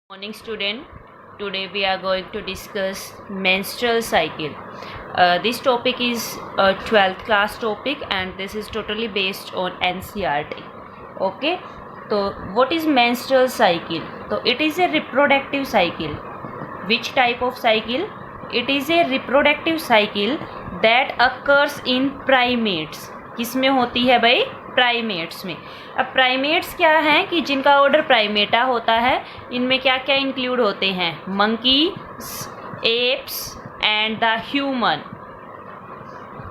Morning student. Today we are going to discuss menstrual cycle. This topic is a 12th class topic and this is totally based on NCERT. Okay, so what is menstrual cycle? So it is a reproductive cycle. Which type of cycle? It is a reproductive cycle that occurs in primates. किसमें होती है भाई? Primates में. अब primates क्या हैं कि जिनका ऑर्डर प्राइमेटा होता है, इनमें क्या क्या इंक्लूड होते हैं? Monkey, apes and the human.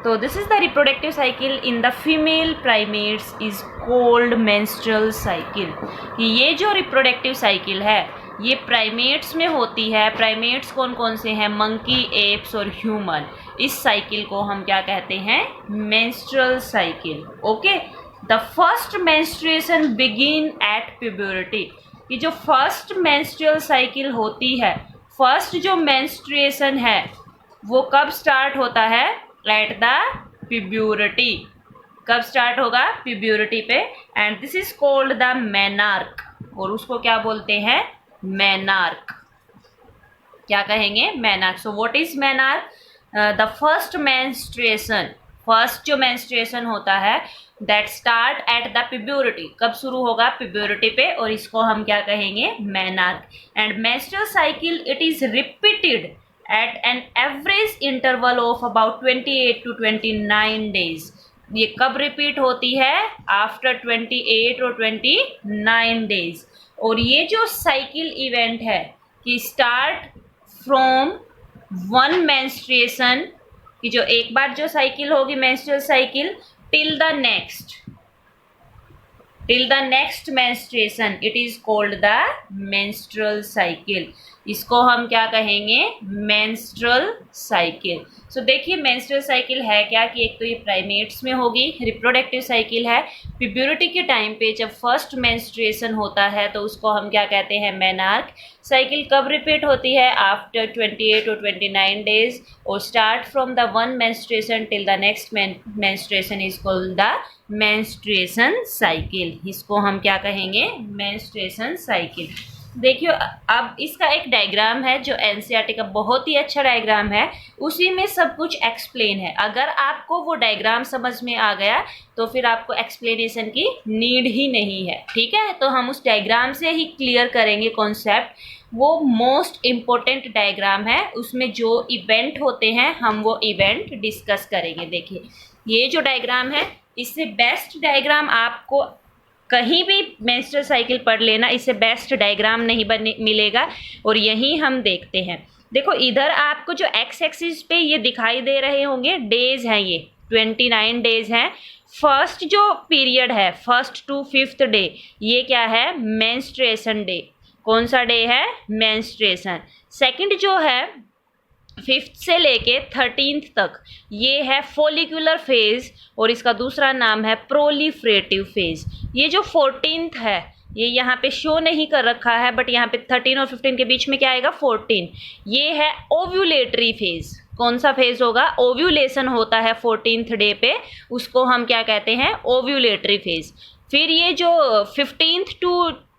तो this is the reproductive cycle in the female primates is called menstrual cycle. ये जो रिप्रोडक्टिव साइकिल है ये प्राइमेट्स में होती है. प्राइमेट्स कौन कौन से हैं? मंकी, एप्स और ह्यूमन. इस साइकिल को हम क्या कहते हैं? Menstrual cycle. Okay. The first menstruation begin at puberty. कि जो फर्स्ट मेंस्ट्रुअल साइकिल होती है, फर्स्ट जो मेंस्ट्रुएशन है वो कब स्टार्ट होता है? At the puberty. कब स्टार्ट होगा? प्यूबर्टी पे. And this is called the menarche. और उसको क्या बोलते हैं? मेनार्क. क्या कहेंगे? Menarche. So what is menarche? The first menstruation, first जो मेंस्ट्रुएशन होता है that start at the puberty. कब शुरू होगा? प्यूबर्टी पे. और इसको हम क्या कहेंगे? Menarche. And menstrual cycle it is repeated at an average interval of about 28 to 29 days. ये कब रिपीट होती है? आफ्टर 28 और 29 डेज. और ये जो साइकिल इवेंट है कि स्टार्ट फ्रॉम वन मेंस्ट्रुएशन, कि जो एक बार जो साइकिल होगी menstrual cycle till the next menstruation, it is called the menstrual cycle. इसको हम क्या कहेंगे? Menstrual cycle. सो देखिए मेंस्ट्रुअल साइकिल है क्या कि एक तो ये प्राइमेट्स में होगी, रिप्रोडक्टिव साइकिल है. प्यूबर्टी के टाइम पे जब फर्स्ट मेंस्ट्रुएशन होता है तो उसको हम क्या कहते हैं? मेनार्क. साइकिल कब रिपीट होती है? आफ्टर 28 और 29 डेज. और start from the one menstruation till the next menstruation is called the menstruation cycle. इसको हम क्या कहेंगे? Menstruation cycle. देखियो अब इसका एक डायग्राम है जो एनसीईआरटी का बहुत ही अच्छा डायग्राम है. उसी में सब कुछ एक्सप्लेन है. अगर आपको वो डायग्राम समझ में आ गया तो फिर आपको एक्सप्लेनेशन की नीड ही नहीं है. ठीक है, तो हम उस डायग्राम से ही क्लियर करेंगे कॉन्सेप्ट. वो मोस्ट इम्पोर्टेंट डायग्राम है. उसमें जो इवेंट होते हैं हम वो इवेंट डिस्कस करेंगे. देखिए ये जो डायग्राम है इससे बेस्ट डायग्राम आपको कहीं भी मेंस्ट्रुअल साइकिल पढ़ लेना, इससे बेस्ट डायग्राम नहीं मिलेगा. और यही हम देखते हैं. देखो इधर आपको जो एक्स एक्सिस पे ये दिखाई दे रहे होंगे डेज हैं, ये 29 डेज हैं. फर्स्ट जो पीरियड है फर्स्ट टू फिफ्थ डे ये क्या है? Menstruation day. कौन सा डे है? मेंस्ट्रुएशन. सेकंड जो है फिफ्थ से लेके 13th तक ये है फॉलिकुलर फेज और इसका दूसरा नाम है प्रोलिफरेटिव फेज. ये जो 14th है ये यहाँ पे शो नहीं कर रखा है बट यहाँ पे 13 और 15 के बीच में क्या आएगा? 14. ये है ओव्यूलेटरी फेज. कौन सा फेज होगा? ओव्यूलेशन होता है 14th डे पे, उसको हम क्या कहते हैं? Ovulatory phase. फिर ये जो 15th to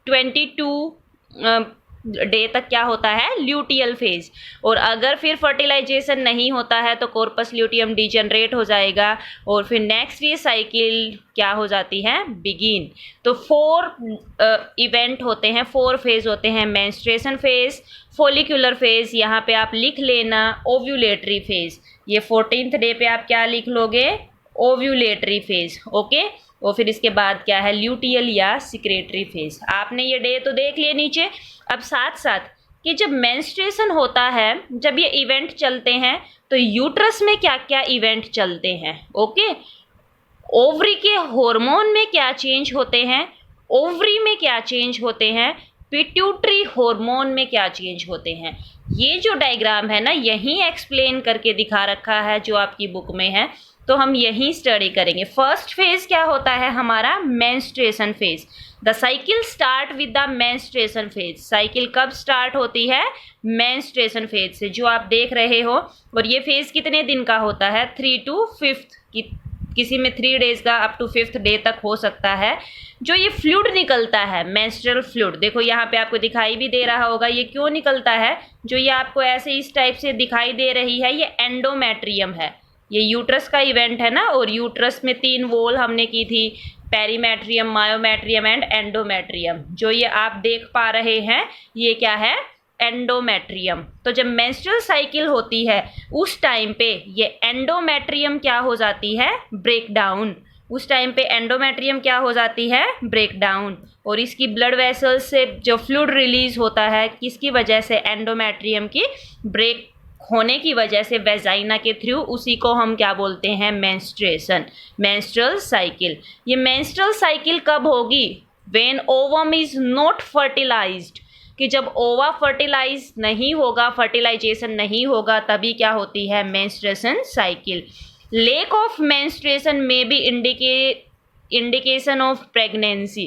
22 डे तक क्या होता है? Luteal phase. और अगर फिर फर्टिलाइजेशन नहीं होता है तो कॉर्पस ल्यूटियम डिजनरेट हो जाएगा और फिर नेक्स्ट ये साइकिल क्या हो जाती है? बिगिन. तो 4 इवेंट होते हैं, 4 फेज होते हैं. मेंस्ट्रुएशन फेज, फॉलिकुलर फेज, यहाँ पे आप लिख लेना ओव्यूलेटरी फेज. ये 14th डे पे आप क्या लिख लोगे? Ovulatory phase. ओके. और फिर इसके बाद क्या है? ल्यूटियल या सिक्रेटरी फेज. आपने ये डे तो देख लिए नीचे. अब साथ साथ कि जब मेंस्ट्रुएशन होता है, जब ये इवेंट चलते हैं तो यूट्रस में क्या क्या इवेंट चलते हैं? ओके. ओवरी के हार्मोन में क्या चेंज होते हैं? ओवरी में क्या चेंज होते हैं? पिट्यूटरी हार्मोन में क्या चेंज होते हैं? ये जो डायग्राम है ना यही एक्सप्लेन करके दिखा रखा है जो आपकी बुक में है, तो हम यही स्टडी करेंगे. फर्स्ट फेज क्या होता है हमारा? Menstruation phase. The cycle start with the menstruation phase. Cycle कब स्टार्ट होती है? मेंस्ट्रुएशन फेज से, जो आप देख रहे हो. और ये फेज कितने दिन का होता है? 3 to 5th की किसी में 3 डेज का अप टू 5th डे तक हो सकता है। जो ये फ्लूइड निकलता है मेंस्ट्रुअल फ्लूइड, देखो यहाँ पे आपको दिखाई भी दे रहा होगा ये क्यों निकलता है। जो ये आपको ऐसे इस टाइप से दिखाई दे रही है ये एंडोमेट्रियम है। ये यूट्रस का इवेंट है ना, और यूट्रस में 3 वॉल हमने की थी, पेरीमेट्रियम, मायोमेट्रियम एंड एंडोमेट्रियम। जो ये आप देख पा रहे हैं ये क्या है, एंडोमेट्रियम। तो जब मेंस्ट्रुअल साइकिल होती है उस टाइम पे ये एंडोमेट्रियम क्या हो जाती है, ब्रेक डाउन। उस टाइम पे एंडोमेट्रियम क्या हो जाती है, ब्रेक डाउन। और इसकी ब्लड वेसल्स से जो फ्लूइड रिलीज होता है किसकी वजह से, एंडोमेट्रियम की ब्रेक होने की वजह से वेजाइना के थ्रू, उसी को हम क्या बोलते हैं, मेंस्ट्रुएशन, मेंस्ट्रुअल साइकिल। ये मेंस्ट्रुअल साइकिल कब होगी, when ovum is not fertilized, कि जब ओवा फर्टिलाइज नहीं होगा, फर्टिलाइजेशन नहीं होगा, तभी क्या होती है, menstruation cycle. Lake of menstruation में बी इंडिकेशन ऑफ प्रेगनेंसी,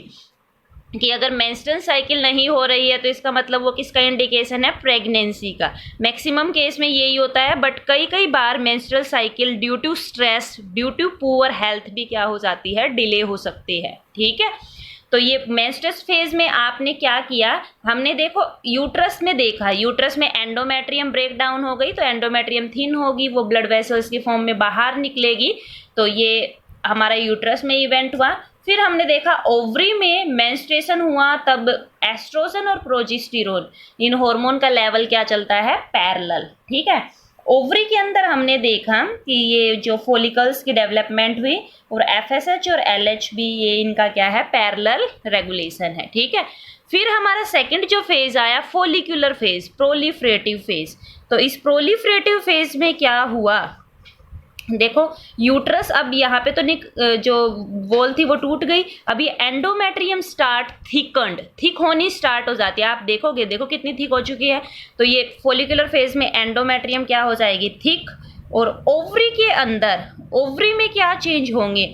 कि अगर मेंस्ट्रुअल साइकिल नहीं हो रही है तो इसका मतलब वो किसका इंडिकेशन है, प्रेगनेंसी का। मैक्सिमम केस में यही होता है, बट कई बार menstrual cycle due to stress, due to poor health भी क्या हो जाती है, डिले हो सकती है। ठीक है, तो ये मेंस्ट्रुअस फेज में आपने क्या किया, हमने देखो यूट्रस में देखा, यूट्रस में एंडोमेट्रियम ब्रेक डाउन हो गई तो एंडोमेट्रियम थिन होगी, वो ब्लड वेसल्स की फॉर्म में बाहर निकलेगी। तो ये हमारा यूट्रस में इवेंट हुआ। फिर हमने देखा ओवरी में मेंस्ट्रुएशन हुआ, तब एस्ट्रोजन और प्रोजेस्टेरोन इन हार्मोन का लेवल क्या चलता है, पैरेलल। ठीक है, ओवरी के अंदर हमने देखा कि ये जो फॉलिकल्स की डेवलपमेंट हुई, और एफएसएच और एलएच भी ये इनका क्या है, पैरेलल रेगुलेशन है। ठीक है, फिर हमारा सेकंड जो फेज आया फॉलिकुलर फेज, प्रोलिफरेटिव फेज। तो इस प्रोलिफरेटिव फेज में क्या हुआ, देखो यूट्रस अब यहाँ पे तो जो वॉल थी वो टूट गई, अभी एंडोमेट्रियम स्टार्ट थिक होनी स्टार्ट हो जाती है। आप देखोगे, देखो कितनी थिक हो चुकी है। तो ये फॉलिकुलर फेज में एंडोमेट्रियम क्या हो जाएगी, थिक। और ओवरी के अंदर, ओवरी में क्या चेंज होंगे,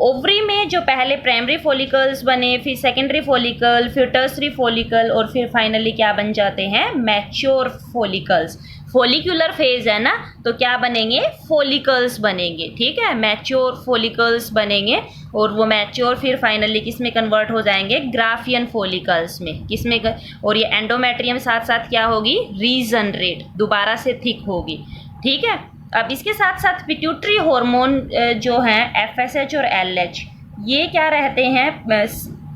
ओवरी में जो पहले प्राइमरी फॉलिकल्स बने, फिर सेकेंडरी फॉलिकल, फिर टर्सरी फॉलिकल, और फिर फाइनली क्या बन जाते हैं, मैच्योर फॉलिकल्स। फॉलिकुलर फेज है ना, तो क्या बनेंगे, फॉलिकल्स बनेंगे। ठीक है, मैच्योर फॉलिकल्स बनेंगे, और वो मैच्योर फिर फाइनली किस में कन्वर्ट हो जाएंगे, ग्राफियन फॉलिकल्स में। किस में और ये एंडोमेट्रियम साथ साथ क्या होगी, रीजनरेट, दोबारा से थिक होगी। ठीक है, अब इसके साथ साथ पिट्यूटरी हार्मोन जो हैं एफएसएच और एलएच, ये क्या रहते हैं,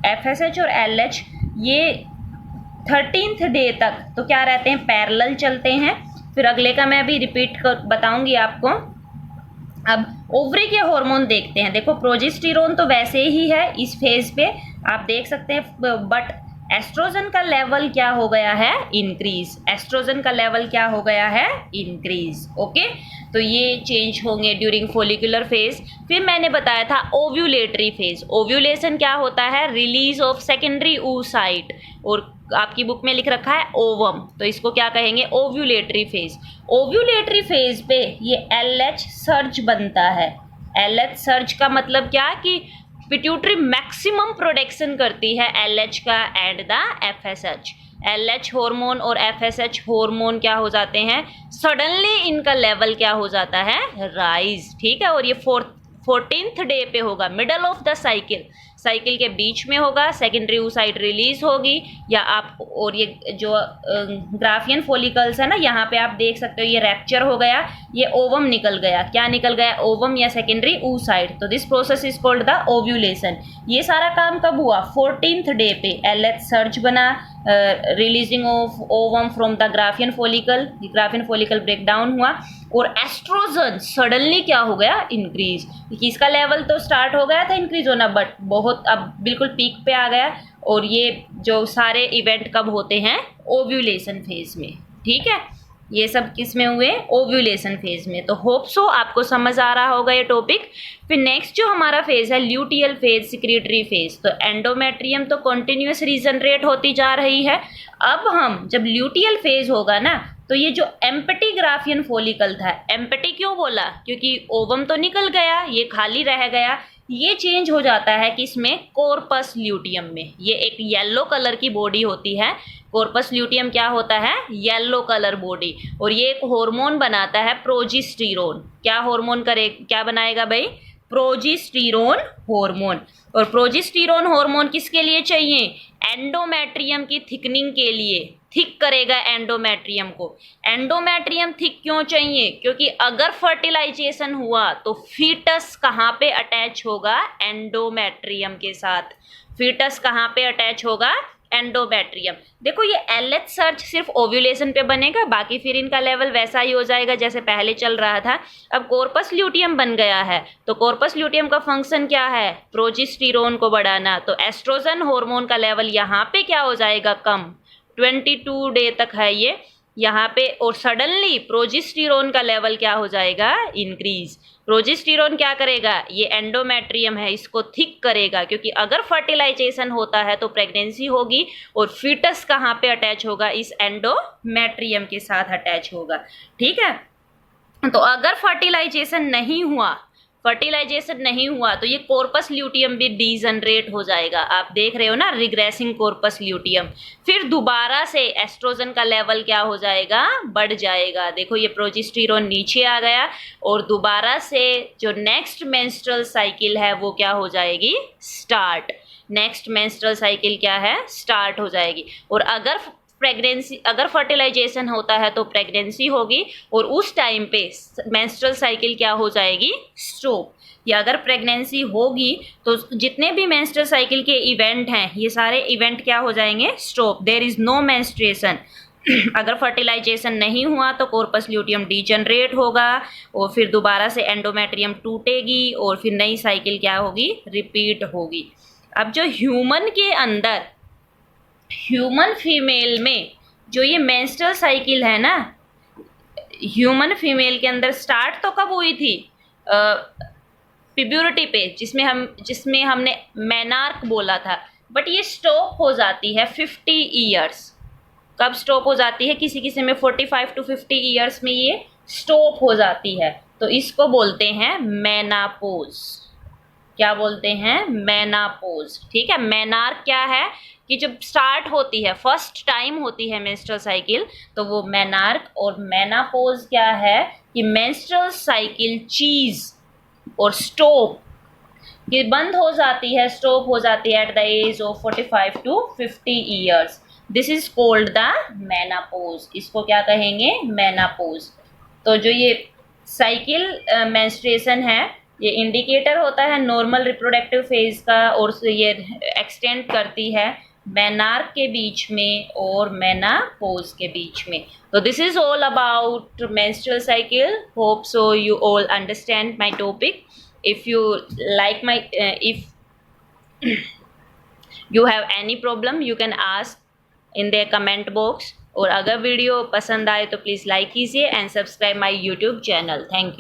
एफएसएच और एलएच ये 13th डे तक तो क्या रहते हैं, पैरेलल चलते हैं। फिर अगले का मैं अभी रिपीट कर बताऊंगी आपको। अब ओवरी के हार्मोन देखते हैं। देखो प्रोजेस्टेरोन तो वैसे ही है इस फेज पे, आप देख सकते हैं, बट एस्ट्रोजन का लेवल क्या हो गया है, इंक्रीज। एस्ट्रोजन का लेवल क्या हो गया है, इंक्रीज। ओके, तो ये चेंज होंगे ड्यूरिंग फॉलिकुलर फेज। फिर मैंने बताया था ओव्यूलेटरी फेज। ओव्यूलेशन क्या होता है, रिलीज ऑफ सेकेंडरी oocyte, और आपकी बुक में लिख रखा है ओवम, तो इसको क्या कहेंगे, ओव्यूलेटरी फेज। ओव्यूलेटरी फेज पे ये एलएच सर्ज बनता है। एलएच सर्ज का मतलब क्या, कि पिट्यूटरी मैक्सिमम प्रोडक्शन करती है एलएच का and the FSH. LH hormone और एफएसएच हार्मोन क्या हो जाते हैं, सडनली इनका लेवल क्या हो जाता है, राइज। ठीक है, और ये 14th डे पे होगा, middle of the cycle, cycle के बीच में होगा। सेकेंडरी oocyte रिलीज होगी, या आप, और ये जो ग्राफियन फॉलिकल्स है ना, यहाँ पे आप देख सकते हो ये रैप्चर हो गया, ये ओवम निकल गया। क्या निकल गया, ओवम या सेकेंडरी oocyte। तो this process is called the ovulation. ये सारा काम कब हुआ, 14th डे पे। एलएच सर्ज बना, releasing of ovum from the Graafian follicle, Graafian follicle break down हुआ, और एस्ट्रोजन सडनली क्या हो गया, इंक्रीज। इसका लेवल तो स्टार्ट हो गया था इंक्रीज होना, बट बहुत अब बिल्कुल पीक पे आ गया। और ये जो सारे इवेंट कब होते हैं, ओव्यूलेशन फेज में। ठीक है, ये सब किस में हुए, ओव्यूलेशन फेज में। तो होप सो आपको समझ आ रहा होगा ये टॉपिक। फिर नेक्स्ट जो हमारा फेज है ल्यूटियल फेज, सिक्रीटरी फेज। तो एंडोमेट्रियम तो कंटिन्यूअस रीजनरेट होती जा रही है। अब हम जब ल्यूटियल फेज होगा ना, तो ये जो एम्प्टी ग्राफियन फॉलिकल था, एम्प्टी क्यों बोला, क्योंकि ओवम तो निकल गया, ये खाली रह गया, ये चेंज हो जाता है किसमें, कॉर्पस ल्यूटियम में। ये एक येलो कलर की बॉडी होती है, कॉर्पस ल्यूटियम क्या होता है, येलो कलर बॉडी। और ये एक हार्मोन बनाता है प्रोजेस्टेरोन। क्या हार्मोन करे, क्या बनाएगा भाई, प्रोजेस्टेरोन हार्मोन। और प्रोजेस्टेरोन हार्मोन किसके लिए चाहिए? एंडोमेट्रियम की थिकनिंग के लिए, थिक करेगा एंडोमेट्रियम को। एंडोमेट्रियम थिक क्यों चाहिए? क्योंकि अगर फर्टिलाइजेशन हुआ तो फीटस कहाँ पे अटैच होगा? एंडोमेट्रियम के साथ। फीटस कहाँ पे अटैच होगा? एंडोमेट्रियम। देखो ये एलएच सर्च सिर्फ ओव्यूलेशन पे बनेगा, बाकी फिर इनका लेवल वैसा ही हो जाएगा जैसे पहले चल रहा था। अब कॉर्पस ल्यूटियम बन गया है, तो कॉर्पस ल्यूटियम का फंक्शन क्या है? प्रोजेस्टेरोन को बढ़ाना। तो एस्ट्रोजन हार्मोन का लेवल यहाँ पे क्या हो जाएगा? कम। 22 डे तक है ये यहाँ पे, और सडनली प्रोजेस्टेरोन का लेवल क्या हो जाएगा? इंक्रीज। प्रोजेस्टेरोन क्या करेगा? ये एंडोमेट्रियम है, इसको थिक करेगा, क्योंकि अगर फर्टिलाइजेशन होता है तो प्रेगनेंसी होगी, और फीटस कहाँ पे अटैच होगा? इस एंडोमेट्रियम के साथ अटैच होगा। ठीक है, तो अगर फर्टिलाइजेशन नहीं हुआ तो ये कॉर्पस ल्यूटियम भी डीजनरेट हो जाएगा। आप देख रहे हो ना, रिग्रेसिंग कॉर्पस ल्यूटियम। फिर दोबारा से एस्ट्रोजन का लेवल क्या हो जाएगा? बढ़ जाएगा। देखो ये प्रोजेस्टेरोन नीचे आ गया, और दोबारा से जो नेक्स्ट मेंस्ट्रुअल साइकिल है वो क्या हो जाएगी? स्टार्ट। नेक्स्ट मेंस्ट्रुअल साइकिल क्या है? स्टार्ट हो जाएगी। और अगर फर्टिलाइजेशन होता है तो प्रेगनेंसी होगी, और उस टाइम पे मेंस्ट्रुअल साइकिल क्या हो जाएगी? स्टॉप। या अगर प्रेगनेंसी होगी तो जितने भी मेंस्ट्रुअल साइकिल के इवेंट हैं, ये सारे इवेंट क्या हो जाएंगे? Stop. There is no menstruation. अगर फर्टिलाइजेशन नहीं हुआ तो कॉर्पस ल्यूटियम डीजनरेट होगा, और फिर दोबारा से एंडोमेट्रियम टूटेगी, और फिर नई साइकिल क्या होगी? रिपीट होगी। अब जो ह्यूमन फीमेल में जो ये मेंस्ट्रुअल साइकिल है ना, ह्यूमन फीमेल के अंदर स्टार्ट तो कब हुई थी? प्यूबर्टी पे, जिसमें हमने मेनार्क बोला था, बट ये स्टॉप हो जाती है 50 ईयर्स। कब स्टॉप हो जाती है? किसी किसी में 45 to 50 ईयर्स में ये स्टॉप हो जाती है, तो इसको बोलते हैं मेनापोज। क्या बोलते हैं? मेनापोज। ठीक है, मेनार्क क्या है कि जब स्टार्ट होती है, फर्स्ट टाइम होती है मेंस्ट्रुअल साइकिल, तो वो मेनार्क। और मेनापोज क्या है कि मेंस्ट्रुअल साइकिल चीज और स्टॉप कि बंद हो जाती है, स्टॉप हो जाती है at the age of 45 to 50 years. This is called the menopause. इसको क्या कहेंगे? मेनापोज। तो जो ये साइकिल मेंस्ट्रुएशन है, ये इंडिकेटर होता है नॉर्मल रिप्रोडक्टिव फेज का, और ये एक्सटेंड करती है मेनार्क के बीच में और मेनापोज के बीच में। तो this is all about menstrual cycle. Hope so you all understand my topic. If you like my if you have any problem you can ask in their comment box। और अगर video पसंद आए तो please like कीजिए and subscribe my YouTube channel. Thank you.